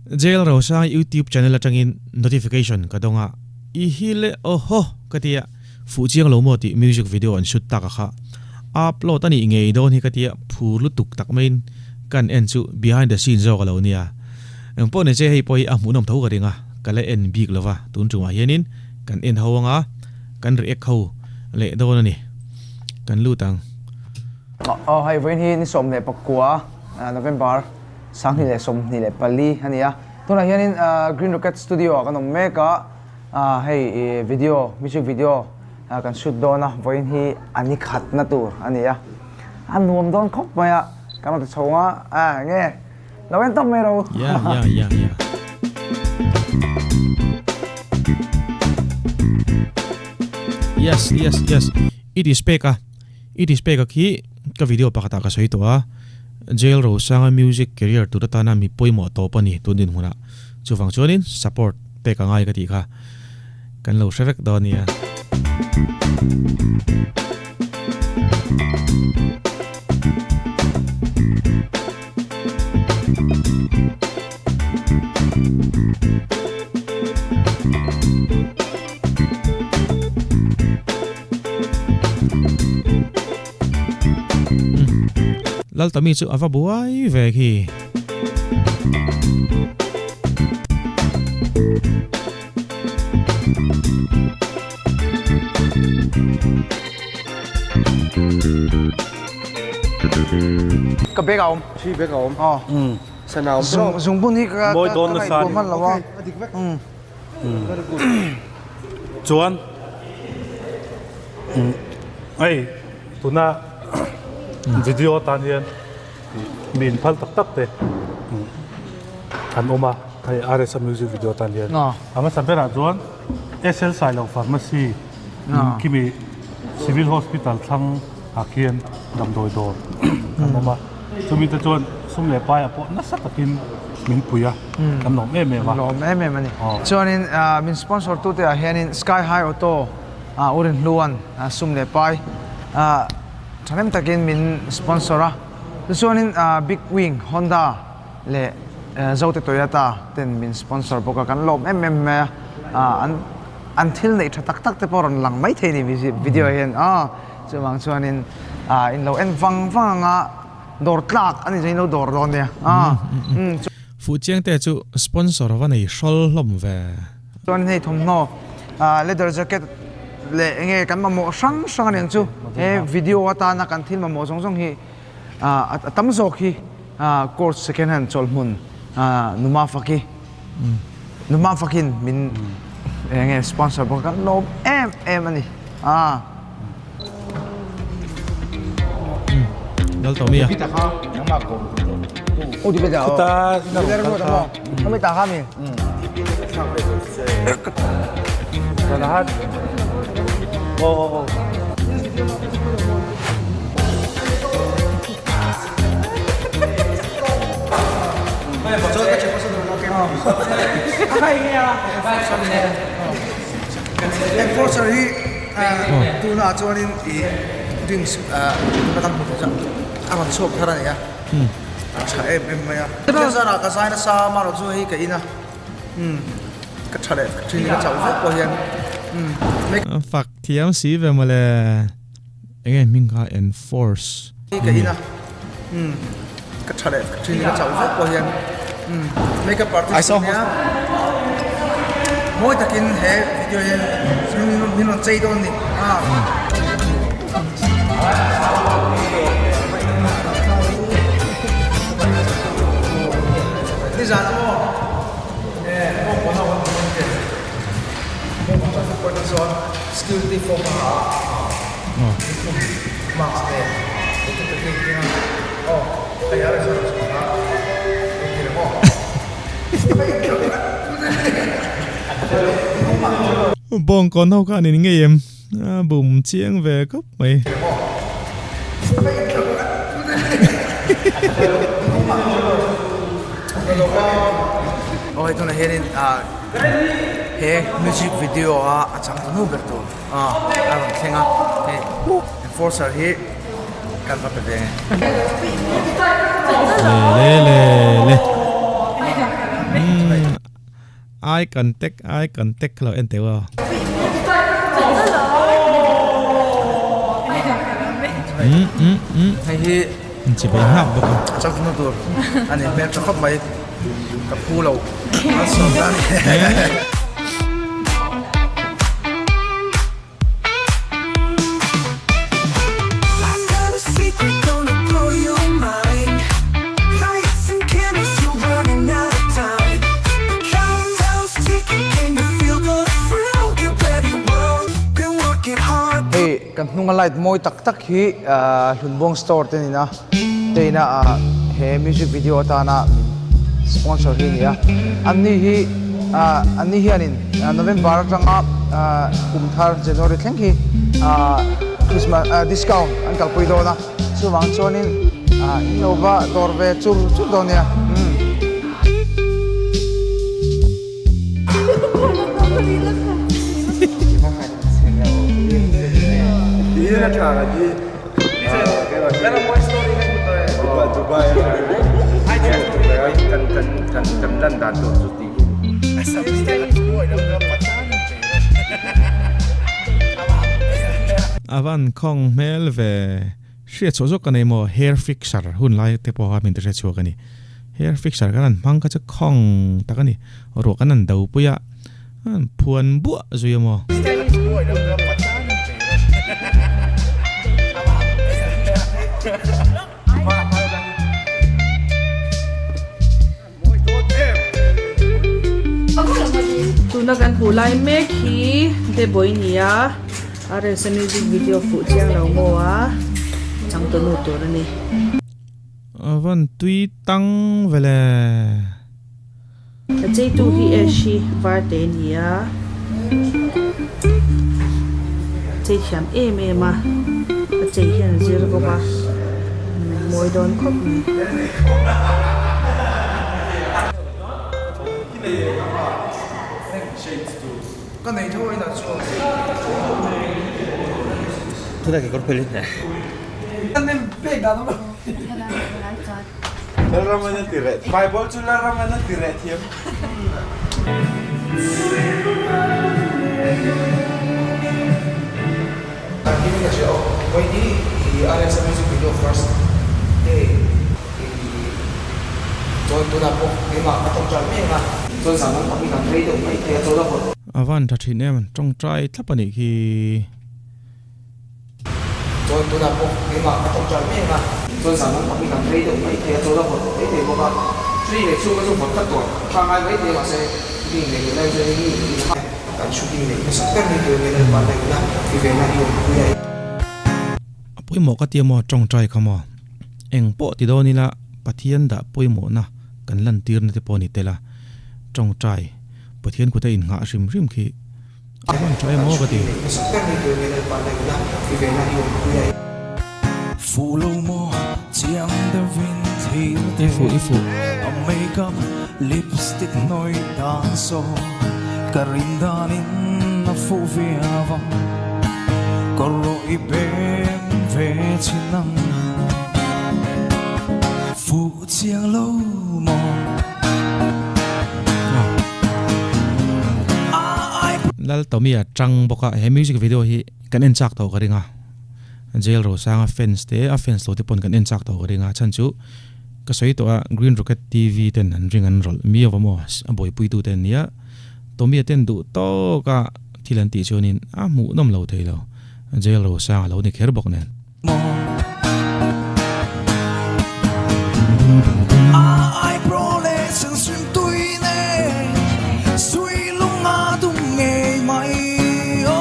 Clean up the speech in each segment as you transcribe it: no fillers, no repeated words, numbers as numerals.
jail ro sa YouTube channel atangin notification kadonga I hile oho katia Fuhchiang lo mo ti music video an shoot ta kha upload ani ngei don hi katia phulu tuk tak main kan en chu behind the scenes zo lo nia ang po ne che hei poi a munom tho ka ringa kala en big lova tun chunga hianin kan en hawanga kan react ho le don ani kan lutang hai với ni som le pakua November sang ni le som ni le pali ania tuna hianin Green Rocket Studio kan meka hey video music video kan shoot dona voin hi ani khat na tur ania an nuam don khop maya kan ta chonga nge lawen tom me ro yeah yes it is peka ki ka video pakata ka soi to jail ro sanga music career tu ta na mi poimo to pani tunin huna chuwang chuanin support peka ngai ka ti kha kan lo shrek do nia lal tami chu ava buai ve khi ka beka om chi beka om sana om zung bun hi ka moi don na san man lawa very good chuan ai tuna video tan hian min phal tak tak te kan oma thai RS music video tan hian ama sabera chuan SL Silo Pharmacy kimi civil hospital thang akian damdoi do kan oma chumi ta chuan sum le pa ya po na satakin min puya kan nom em ma nom em ani chuanin min sponsor tu te hianin Sky High Auto urin luan sum le pai thanem takin min sponsora chuanin Big Wing Honda le zote Toyota ten min sponsor boka kan lom em until nei tak tak te poron lang mai theini video hian chuwang chuanin in lo en wanga dor tlak ani jaino dor don ne Fuhchiangtea chu sponsor wa nei shol hlom ve chuan hei thomno leather jacket le nge kan mamo sang an chu video ata na kan thil mamo song hi tam zok hi course second hand chol mun numa fakin min nge sponsor bo kan lob em ani dal to mi kita kha nangma ko di beda kita kami ta kami kanahan enforcer hi tuna chuanin drinks kan mo sa aman shop tharan ya cha em maya ta zara ka sai na sa maro chu hi ka ina ka thale thri ka chau ve ko hian fak thiam si ve male enge minga enforce ka ina ka thale thri ka chau ve ko hian makeup artist ya moi takin he video hian min chei don ni đi ra nó security for max này cái này là bong con hau ka ni nge em bum chiang về cấp mày oi tuna herin he music video achang nu berto aron thenga he enforcer he kan pa pe le eye contact lo en teo hay hi chỉ phải học được chắc nó tur anh em bé cho khóc mày cặp phu lâu nó sốt ra kan hnunga light moi tak hi Lunbong store te ni na te na he music video ta na sponsor hi ya anni hi anin November tanga kumthar January thleng hi Christmas discount an kal pui do na chu wang chonin Innova dorve chur do nia Dia nak lagi. Kalau mau story kan Dubai. Kan dan tu cuti. Asal kita semua dah pacaran. avan khong mel ve shia chozo kan emo hair fixer hun lai te po ha min te chu kan ni hair fixer kan mang ka cha khong ta kan ni ro kan an dau puya phuan bu zui mo tuna kan hulai mek hi de boinia are sa music video Fuhchiangtea mo a chang to no to ni avan tui tang vele a chei tu hi e shi var te nia chei hiam e ma a chei hian zir go ba moi don khop ni cái này thôi là chua Tu dah kekor pelit dah. anh em bé đã lắm Lara mana tiret. Bible tu lara mana tiret hiam. Giving a show when he arrange a music video first hey cho tôi đã bộ cái mà không cho biết mà tôi rằng nó bị cảm thấy được mấy cái tôi đã bộ avan tha thin em trong trai thlapani hi cho tôi đã bộ cái mà không cho biết mà tôi rằng nó bị cảm thấy được mấy cái tôi đã bộ cái thì bộ mà suy nghĩ suy cái một cách tuổi tham ai mấy thì mà sẽ đi để người lên chơi đi cảnh shooting này sắp tới đi người lên bàn này là thì về là điều như vậy poi mo ka tiamo trong trai khamo eng po ti do ni la pathian da poi mo na kan lan tir na te po ni tela trong trai pathian ku ta in nga rim rim khi avan trai mo ka ti sắp tới đi người lên bàn này là thì về là điều như vậy phụ lâu mô chiang the wind hill ifu a makeup lipstick noi dan so karindanin na fu viavam koro ibem ve chinam phụ chiang lâu mô lal tomia chang boka he music video hi kan en chak to garinga jail ro sanga fans lo te pon kan en chak to garinga chanchu ka soi to a green rocket tv ten an ring an rol mi awamo a boy pui tu ten nia tomia ten du to ka thilan ti chonin a mu nom lo theilo jail ro sanga lo ni kher bok nen ai pro le sang swim tui ne sui lunga tung nge mai o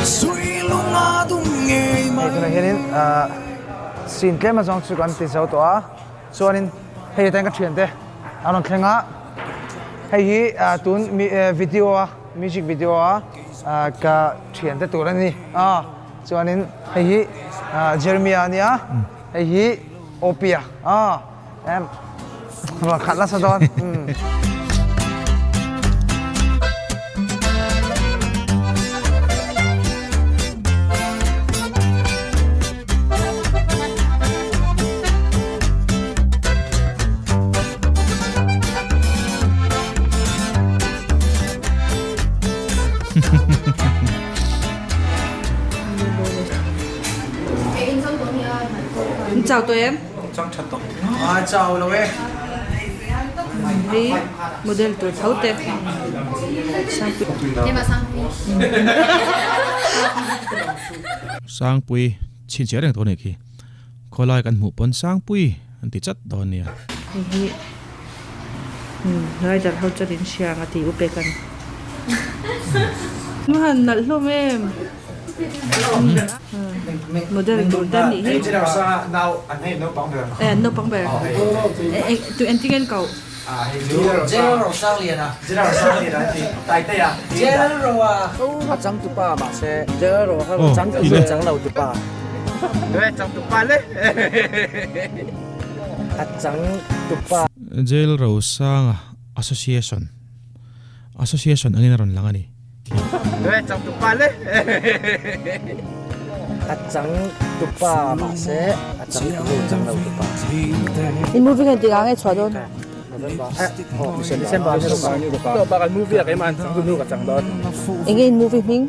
sui lunga tung nge mai cái này hiện xin cái mà trong sự quan tâm sau đó cho nên hay tên cái chuyện thế anh nói nghe hay tuần video music video cái chuyện thế tụi này cho nên hay Jeremiah nia hay Opia em mà khát là sao đó chào tụi em. Chào lâu em. Đi model tụi thấu tệ. sang pui chin chia reng to ne khi kholai kan mu pon sang pui an ti chat don nia Hi. Ngay dar hau charin siang ati upe kan. Mahan nal lo em. Model tụi tan ni hi. Now anh hay nấu bóng được. No pang ber. Tụi em tiếng cậu. General sang liền à? General sang liền à? Tại đây à? General à? Hạt trắng tụi ba mà sẽ General hay trắng trắng đầu tụi ba. Đấy trắng tụi ba đấy. Hạt trắng tụi ba. jail ro sang association angin ron lang ani Đấy trắng tụi ba đấy. Hạt trắng tụi ba mà sẽ hạt trắng đầu tụi ba. In movie kan tigang ay chwa don. December nó bakal movie à cái màn gunu ka chang don. In movie ming.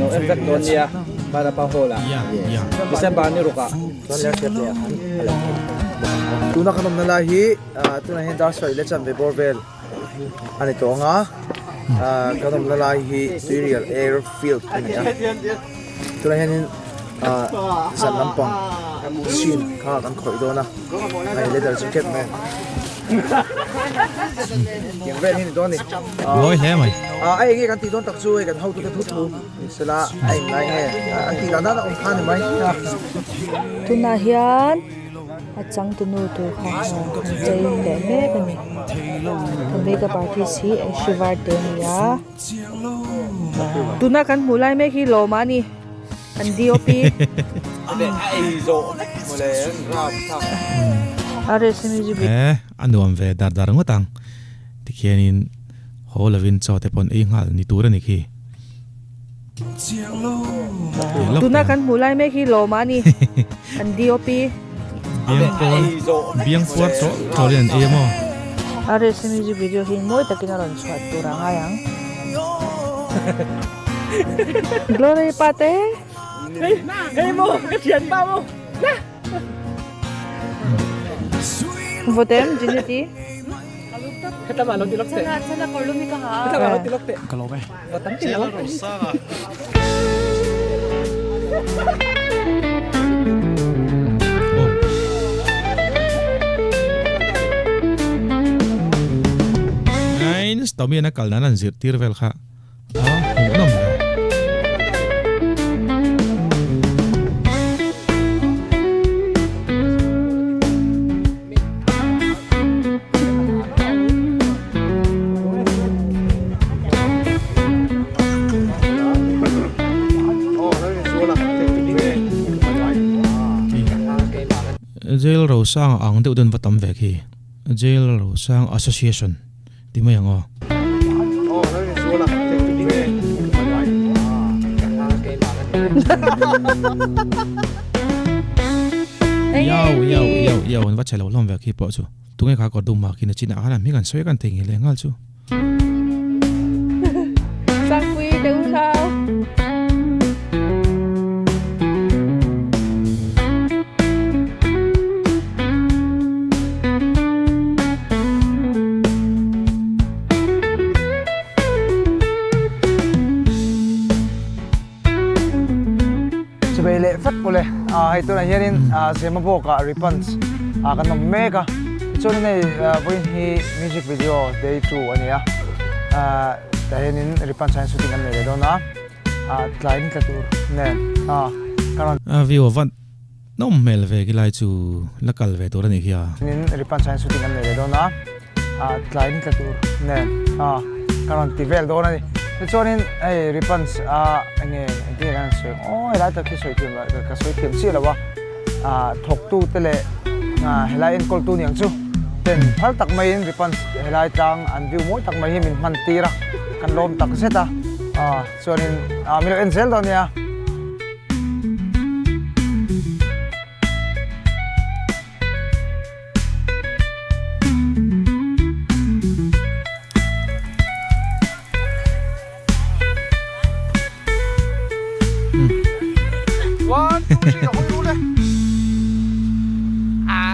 No effect don ya para pa hola. ya December ni ruka. Don le chef le. Tuna kanom na lahi tuna hen dar soi le cham ve borvel. Ani to nga kanom na lahi serial airfield ni ya. Tuna hen san lampang sin ka kan khoi do na ai leather jacket me yang ven hin do ni loi he mai ai nge kan ti don tak chu ai kan how to thu thu sela ai ngai he an ti da na on khan mai Tuna hian achang tunu tu kha jai le me kani. Makeup artist hi Shivar Denia. Tuna kan mulai me hi lo mani. An DOP. ai zo mole ram thak Are se music anuam ve dar ngotang tikhianin holovin chote pon ei ngal ni tur ani khi Tuna kan mulai me hi lo mani. An DOP. biang puat so chorian e mo Are se music video hi moi takin ron swat tura ngayang. Glory pate. hey mo cái tiền bao mo Votem Jinity. kita malo dilok te Sana kolum ni ka ha. kita malo dilok te kalau be watan ti lo oh nine stomi na kalnanan zir tirvel kha nom jail ro sang ang de udon vatam ve khi jail ro sang association ti mai ang yaw va chalo lom ve khi po chu tungai kha ko dum ma khi na china ana mi kan soi kan thing le ngal chu Sang quy đứng sao? Sebele fat pole itu na hianin sema boka ribbons kan nom mega so ni voin hi music video day 2 ania dahianin ribbon science shooting an le do na line ka tur ne karon view van nom mel ve ki lai chu lakal ve to ni khia nin ribbon science shooting an le do na line ka tur ne karon tivel do na ni so nin ai ribbons nge ti kan so lai ta ki so ti ka so ti si la wa thok tu tele helai en kol tu niang chu ten phal tak mai in ribbons helai tang an view moi tak mai hi min man tira kan lom tak seta so nin mi en sel do nia One, two, three,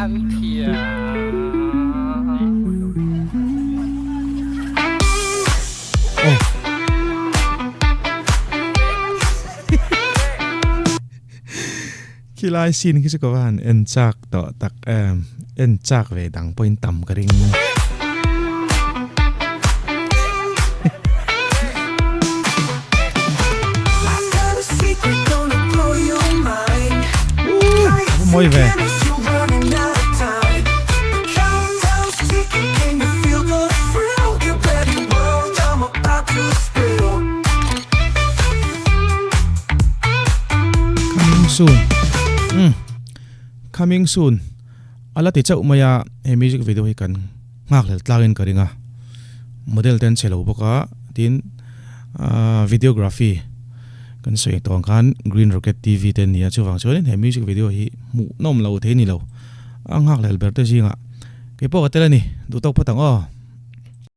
khi lai xin khi có bạn en chak to tak en chak về đằng point tầm cái ring môi về coming soon coming soon ala ti chau maya he music video hi kan ngak lel tlangin karinga model ten chelo boka tin videography kan soi tong kan Green Rocket TV ten nia chuwang chuan he music video hi mu nom lo the ni lo angak lel berte jinga ke po ka telani du tok patang o